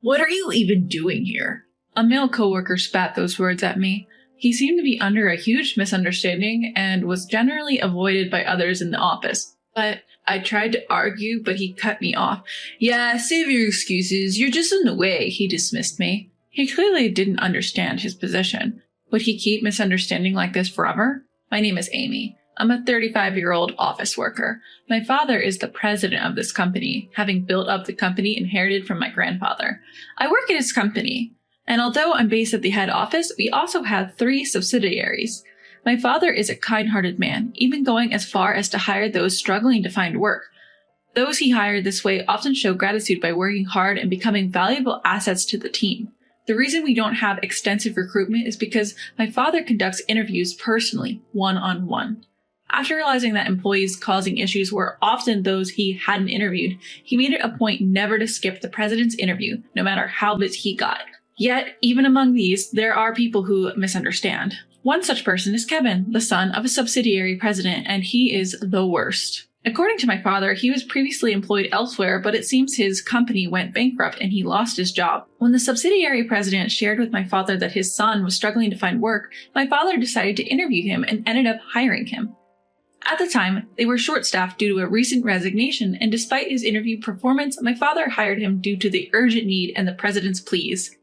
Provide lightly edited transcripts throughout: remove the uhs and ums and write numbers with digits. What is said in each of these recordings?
What are you even doing here? A male coworker spat those words at me. He seemed to be under a huge misunderstanding and was generally avoided by others in the office. But I tried to argue, but he cut me off. Yeah, save your excuses. You're just in the way, he dismissed me. He clearly didn't understand his position. Would he keep misunderstanding like this forever? My name is Amy. I'm a 35-year-old office worker. My father is the president of this company, having built up the company inherited from my grandfather. I work at his company, and although I'm based at the head office, we also have 3 subsidiaries. My father is a kind-hearted man, even going as far as to hire those struggling to find work. Those he hired this way often show gratitude by working hard and becoming valuable assets to the team. The reason we don't have extensive recruitment is because my father conducts interviews personally, one-on-one. After realizing that employees causing issues were often those he hadn't interviewed, he made it a point never to skip the president's interview, no matter how busy he got. Yet, even among these, there are people who misunderstand. One such person is Kevin, the son of a subsidiary president, and he is the worst. According to my father, he was previously employed elsewhere, but it seems his company went bankrupt and he lost his job. When the subsidiary president shared with my father that his son was struggling to find work, my father decided to interview him and ended up hiring him. At the time, they were short-staffed due to a recent resignation, and despite his interview performance, my father hired him due to the urgent need and the president's pleas.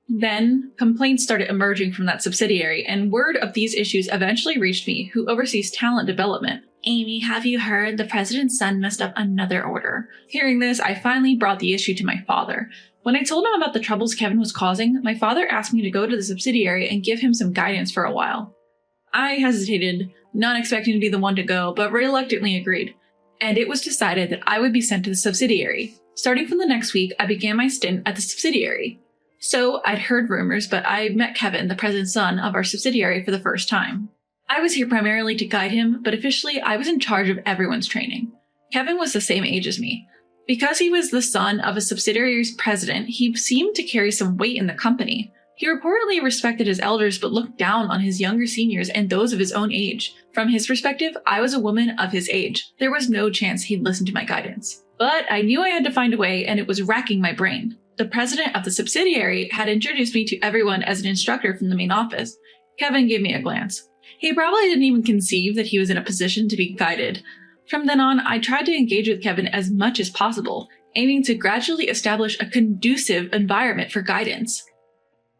Then, complaints started emerging from that subsidiary, and word of these issues eventually reached me, who oversees talent development. Amy, have you heard? The president's son messed up another order. Hearing this, I finally brought the issue to my father. When I told him about the troubles Kevin was causing, my father asked me to go to the subsidiary and give him some guidance for a while. I hesitated, not expecting to be the one to go, but reluctantly agreed. And it was decided that I would be sent to the subsidiary. Starting from the next week, I began my stint at the subsidiary. So I'd heard rumors, but I met Kevin, the president's son of our subsidiary, for the first time. I was here primarily to guide him, but officially I was in charge of everyone's training. Kevin was the same age as me. Because he was the son of a subsidiary's president, he seemed to carry some weight in the company. He reportedly respected his elders but looked down on his younger seniors and those of his own age. From his perspective, I was a woman of his age. There was no chance he'd listen to my guidance. But I knew I had to find a way, and it was racking my brain. The president of the subsidiary had introduced me to everyone as an instructor from the main office. Kevin gave me a glance. He probably didn't even conceive that he was in a position to be guided. From then on, I tried to engage with Kevin as much as possible, aiming to gradually establish a conducive environment for guidance.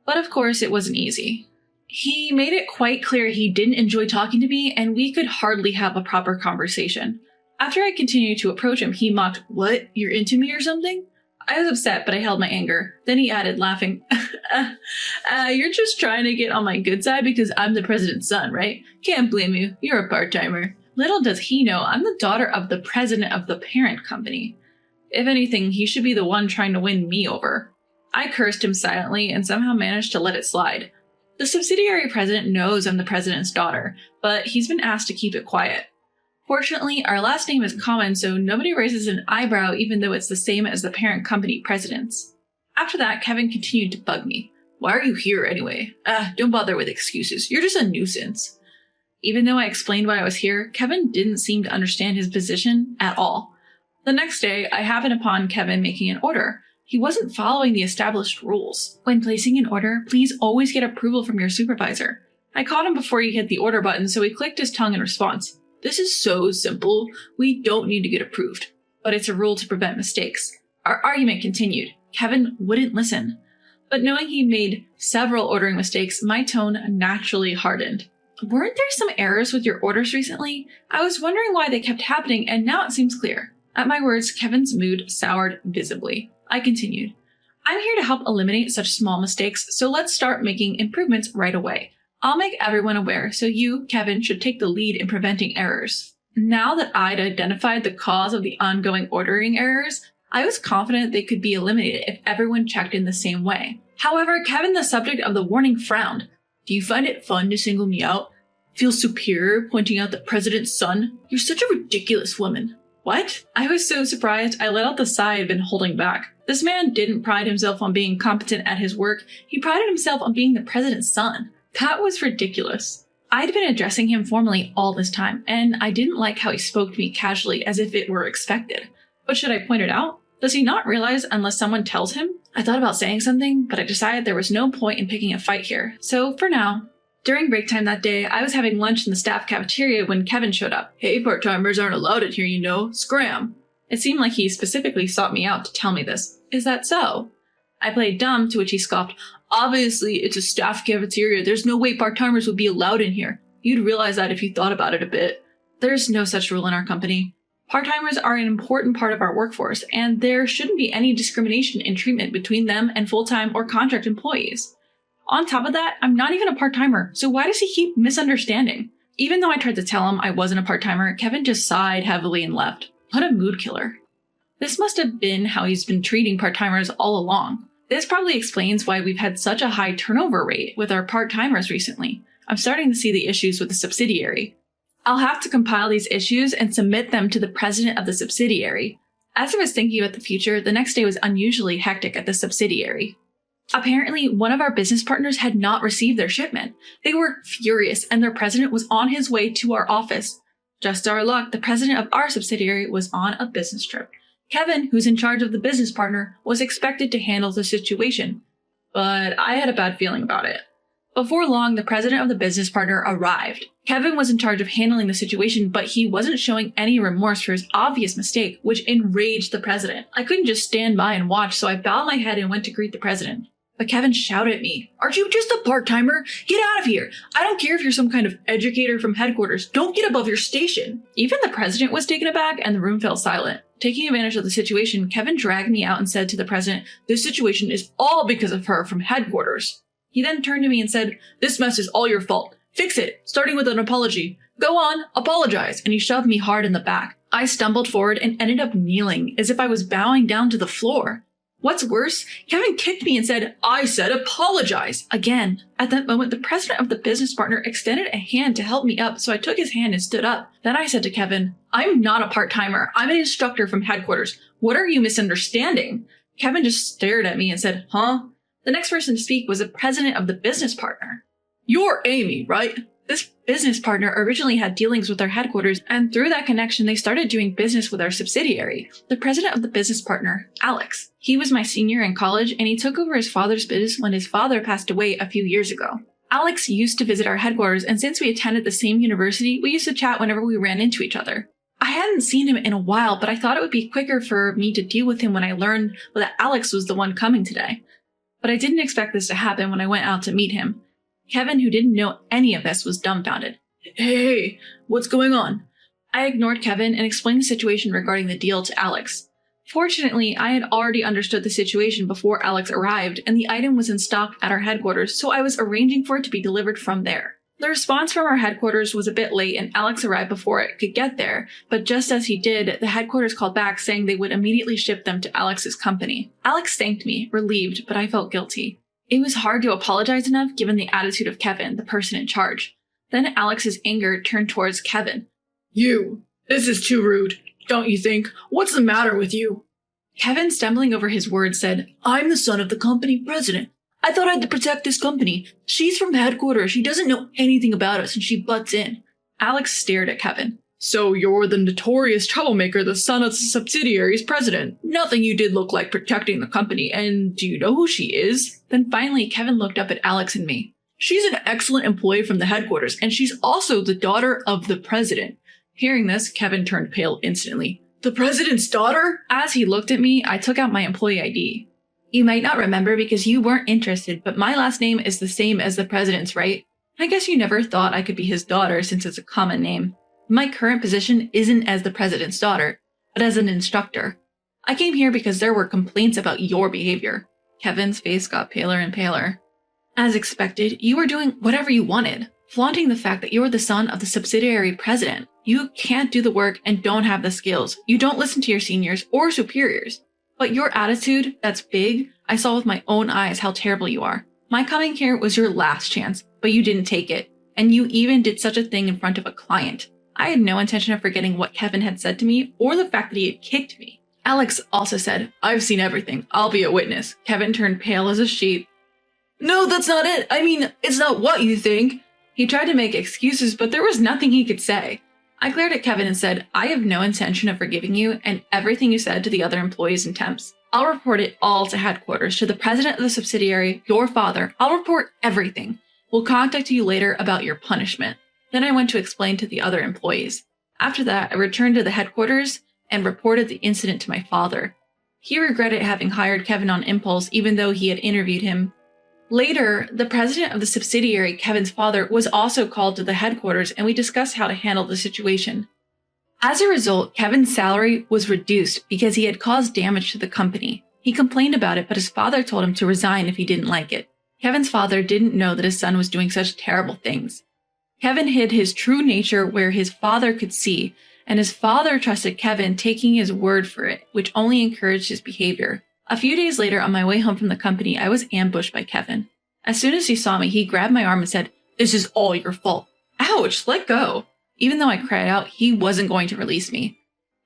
But of course, it wasn't easy. He made it quite clear he didn't enjoy talking to me, and we could hardly have a proper conversation. After I continued to approach him, he mocked, "What? You're into me or something?" I was upset, but I held my anger. Then he added, laughing, "You're just trying to get on my good side because I'm the president's son, right? Can't blame you. You're a part-timer." Little does he know, I'm the daughter of the president of the parent company. If anything, he should be the one trying to win me over. I cursed him silently and somehow managed to let it slide. The subsidiary president knows I'm the president's daughter, but he's been asked to keep it quiet. Fortunately, our last name is common, so nobody raises an eyebrow even though it's the same as the parent company president's. After that, Kevin continued to bug me. "Why are you here anyway? Don't bother with excuses. You're just a nuisance." Even though I explained why I was here, Kevin didn't seem to understand his position at all. The next day, I happened upon Kevin making an order. He wasn't following the established rules. When placing an order, please always get approval from your supervisor. I caught him before he hit the order button, so he clicked his tongue in response. "This is so simple. We don't need to get approved. But it's a rule to prevent mistakes." Our argument continued. Kevin wouldn't listen. But knowing he made several ordering mistakes, my tone naturally hardened. "Weren't there some errors with your orders recently? I was wondering why they kept happening, and now it seems clear." At my words, Kevin's mood soured visibly. I continued. "I'm here to help eliminate such small mistakes, so let's start making improvements right away. I'll make everyone aware, so you, Kevin, should take the lead in preventing errors." Now that I'd identified the cause of the ongoing ordering errors, I was confident they could be eliminated if everyone checked in the same way. However, Kevin, the subject of the warning, frowned. "Do you find it fun to single me out? Feel superior pointing out the president's son? You're such a ridiculous woman." What? I was so surprised I let out the sigh I'd been holding back. This man didn't pride himself on being competent at his work, he prided himself on being the president's son. That was ridiculous. I'd been addressing him formally all this time, and I didn't like how he spoke to me casually as if it were expected. But should I point it out? Does he not realize unless someone tells him? I thought about saying something, but I decided there was no point in picking a fight here, so for now. During break time that day, I was having lunch in the staff cafeteria when Kevin showed up. Hey, part-timers aren't allowed in here, you know. Scram! It seemed like he specifically sought me out to tell me this. Is that so? I played dumb, to which he scoffed. Obviously, it's a staff cafeteria. There's no way part-timers would be allowed in here. You'd realize that if you thought about it a bit. There's no such rule in our company. Part-timers are an important part of our workforce, and there shouldn't be any discrimination in treatment between them and full-time or contract employees. On top of that, I'm not even a part-timer, so why does he keep misunderstanding? Even though I tried to tell him I wasn't a part-timer, Kevin just sighed heavily and left. What a mood killer. This must have been how he's been treating part-timers all along. This probably explains why we've had such a high turnover rate with our part-timers recently. I'm starting to see the issues with the subsidiary. I'll have to compile these issues and submit them to the president of the subsidiary. As I was thinking about the future, the next day was unusually hectic at the subsidiary. Apparently, one of our business partners had not received their shipment. They were furious, and their president was on his way to our office. Just our luck, the president of our subsidiary was on a business trip. Kevin, who's in charge of the business partner, was expected to handle the situation. But I had a bad feeling about it. Before long, the president of the business partner arrived. Kevin was in charge of handling the situation, but he wasn't showing any remorse for his obvious mistake, which enraged the president. I couldn't just stand by and watch, so I bowed my head and went to greet the president. But Kevin shouted at me, "Aren't you just a part-timer? Get out of here! I don't care if you're some kind of educator from headquarters. Don't get above your station!" Even the president was taken aback, and the room fell silent. Taking advantage of the situation, Kevin dragged me out and said to the president, "This situation is all because of her from headquarters." He then turned to me and said, "This mess is all your fault. Fix it, starting with an apology. Go on, apologize," and he shoved me hard in the back. I stumbled forward and ended up kneeling, as if I was bowing down to the floor. What's worse, Kevin kicked me and said, "I said apologize," again. At that moment, the president of the business partner extended a hand to help me up, so I took his hand and stood up. Then I said to Kevin, "I'm not a part-timer. I'm an instructor from headquarters. What are you misunderstanding?" Kevin just stared at me and said, "Huh?" The next person to speak was the president of the business partner. "You're Amy, right?" This business partner originally had dealings with our headquarters, and through that connection, they started doing business with our subsidiary. The president of the business partner, Alex. He was my senior in college, and he took over his father's business when his father passed away a few years ago. Alex used to visit our headquarters, and since we attended the same university, we used to chat whenever we ran into each other. I hadn't seen him in a while, but I thought it would be quicker for me to deal with him when I learned that Alex was the one coming today. But I didn't expect this to happen when I went out to meet him. Kevin, who didn't know any of this, was dumbfounded. "Hey, what's going on?" I ignored Kevin and explained the situation regarding the deal to Alex. Fortunately, I had already understood the situation before Alex arrived, and the item was in stock at our headquarters, so I was arranging for it to be delivered from there. The response from our headquarters was a bit late, and Alex arrived before it could get there, but just as he did, the headquarters called back saying they would immediately ship them to Alex's company. Alex thanked me, relieved, but I felt guilty. It was hard to apologize enough given the attitude of Kevin, the person in charge. Then Alex's anger turned towards Kevin. "You! This is too rude, don't you think? What's the matter with you?" Kevin, stumbling over his words, said, "I'm the son of the company president. I thought I had to protect this company. She's from headquarters. She doesn't know anything about us, and she butts in." Alex stared at Kevin. "So you're the notorious troublemaker, the son of the subsidiary's president. Nothing you did look like protecting the company, and do you know who she is?" Then finally, Kevin looked up at Alex and me. "She's an excellent employee from the headquarters, and she's also the daughter of the president." Hearing this, Kevin turned pale instantly. "The president's daughter?" As he looked at me, I took out my employee ID. "You might not remember because you weren't interested, but my last name is the same as the president's, right? I guess you never thought I could be his daughter since it's a common name. My current position isn't as the president's daughter, but as an instructor. I came here because there were complaints about your behavior." Kevin's face got paler and paler. "As expected, you were doing whatever you wanted, flaunting the fact that you're the son of the subsidiary president. You can't do the work and don't have the skills. You don't listen to your seniors or superiors. But your attitude, that's big. I saw with my own eyes how terrible you are. My coming here was your last chance, but you didn't take it. And you even did such a thing in front of a client." I had no intention of forgetting what Kevin had said to me or the fact that he had kicked me. Alex also said, "I've seen everything. I'll be a witness." Kevin turned pale as a sheet. "No, that's not it. I mean, it's not what you think." He tried to make excuses, but there was nothing he could say. I glared at Kevin and said, "I have no intention of forgiving you and everything you said to the other employees and temps. I'll report it all to headquarters, to the president of the subsidiary, your father. I'll report everything. We'll contact you later about your punishment. Then I went to explain to the other employees. After that, I returned to the headquarters and reported the incident to my father. He regretted having hired Kevin on impulse, even though he had interviewed him. Later, the president of the subsidiary, Kevin's father, was also called to the headquarters, and we discussed how to handle the situation. As a result, Kevin's salary was reduced because he had caused damage to the company. He complained about it, but his father told him to resign if he didn't like it. Kevin's father didn't know that his son was doing such terrible things. Kevin hid his true nature where his father could see, and his father trusted Kevin, taking his word for it, which only encouraged his behavior. A few days later, on my way home from the company, I was ambushed by Kevin. As soon as he saw me, he grabbed my arm and said, "This is all your fault." Ouch, let go. Even though I cried out, he wasn't going to release me.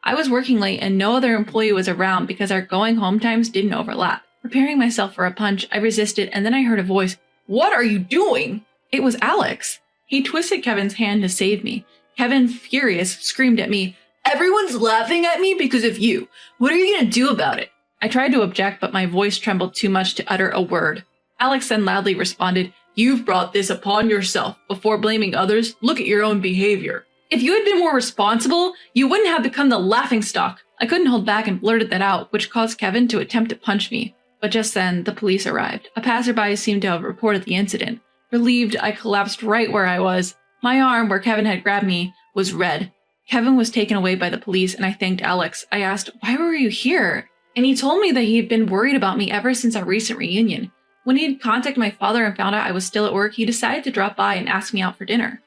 I was working late and no other employee was around because our going home times didn't overlap. Preparing myself for a punch, I resisted, and then I heard a voice. "What are you doing?" It was Alex. He twisted Kevin's hand to save me. Kevin, furious, screamed at me, "Everyone's laughing at me because of you. What are you going to do about it?" I tried to object, but my voice trembled too much to utter a word. Alex then loudly responded, "You've brought this upon yourself. Before blaming others, look at your own behavior. If you had been more responsible, you wouldn't have become the laughingstock." I couldn't hold back and blurted that out, which caused Kevin to attempt to punch me. But just then, the police arrived. A passerby seemed to have reported the incident. Relieved, I collapsed right where I was. My arm, where Kevin had grabbed me, was red. Kevin was taken away by the police, and I thanked Alex. I asked, "Why were you here?" And he told me that he had been worried about me ever since our recent reunion. When he had contacted my father and found out I was still at work, he decided to drop by and ask me out for dinner.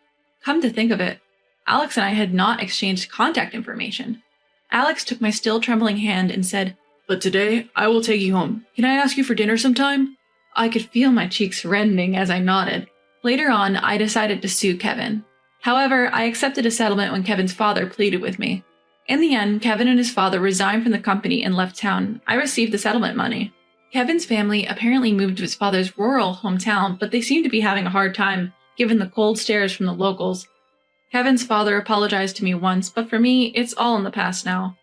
Come to think of it, Alex and I had not exchanged contact information. Alex took my still trembling hand and said, "But today, I will take you home. Can I ask you for dinner sometime?" I could feel my cheeks reddening as I nodded. Later on, I decided to sue Kevin. However, I accepted a settlement when Kevin's father pleaded with me. In the end, Kevin and his father resigned from the company and left town. I received the settlement money. Kevin's family apparently moved to his father's rural hometown, but they seemed to be having a hard time, given the cold stares from the locals. Kevin's father apologized to me once, but for me, it's all in the past now.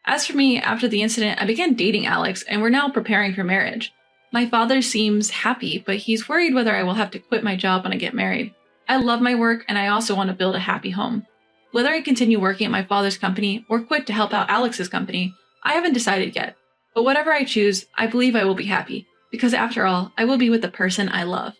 As for me, after the incident, I began dating Alex, and we're now preparing for marriage. My father seems happy, but he's worried whether I will have to quit my job when I get married. I love my work, and I also want to build a happy home. Whether I continue working at my father's company or quit to help out Alex's company, I haven't decided yet. But whatever I choose, I believe I will be happy, because after all, I will be with the person I love.